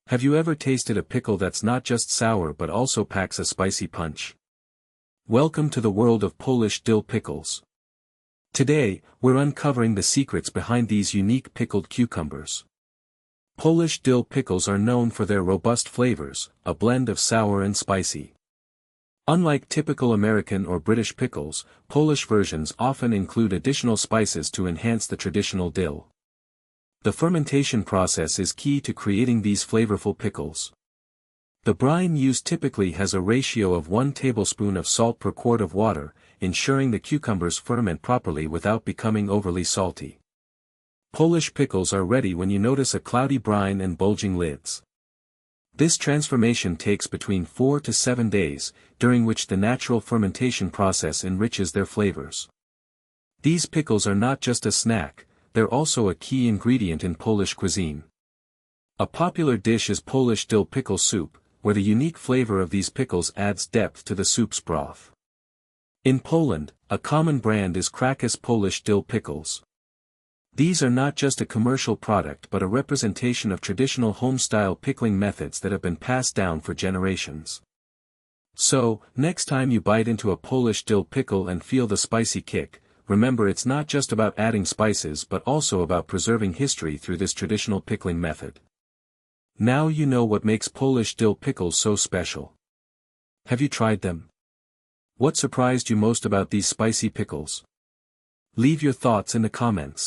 Have you ever tasted a pickle that's not just sour but also packs a spicy punch? Welcome to the world of Polish dill pickles. Today, we're uncovering the secrets behind these unique pickled cucumbers. Polish dill pickles are known for their robust flavors, a blend of sour and spicy. Unlike typical American or British pickles, Polish versions often include additional spices to enhance the traditional dill. The fermentation process is key to creating these flavorful pickles. The brine used typically has a ratio of 1 tablespoon of salt per quart of water, ensuring the cucumbers ferment properly without becoming overly salty. Polish pickles are ready when you notice a cloudy brine and bulging lids. This transformation takes between 4 to 7 days, during which the natural fermentation process enriches their flavors. These pickles are not just a snack, they're also a key ingredient in Polish cuisine. A popular dish is Polish dill pickle soup, where the unique flavor of these pickles adds depth to the soup's broth. In Poland, a common brand is Krakow's Polish dill pickles. These are not just a commercial product but a representation of traditional home-style pickling methods that have been passed down for generations. So, next time you bite into a Polish dill pickle and feel the spicy kick, remember it's not just about adding spices but also about preserving history through this traditional pickling method. Now you know what makes Polish dill pickles so special. Have you tried them? What surprised you most about these spicy pickles? Leave your thoughts in the comments.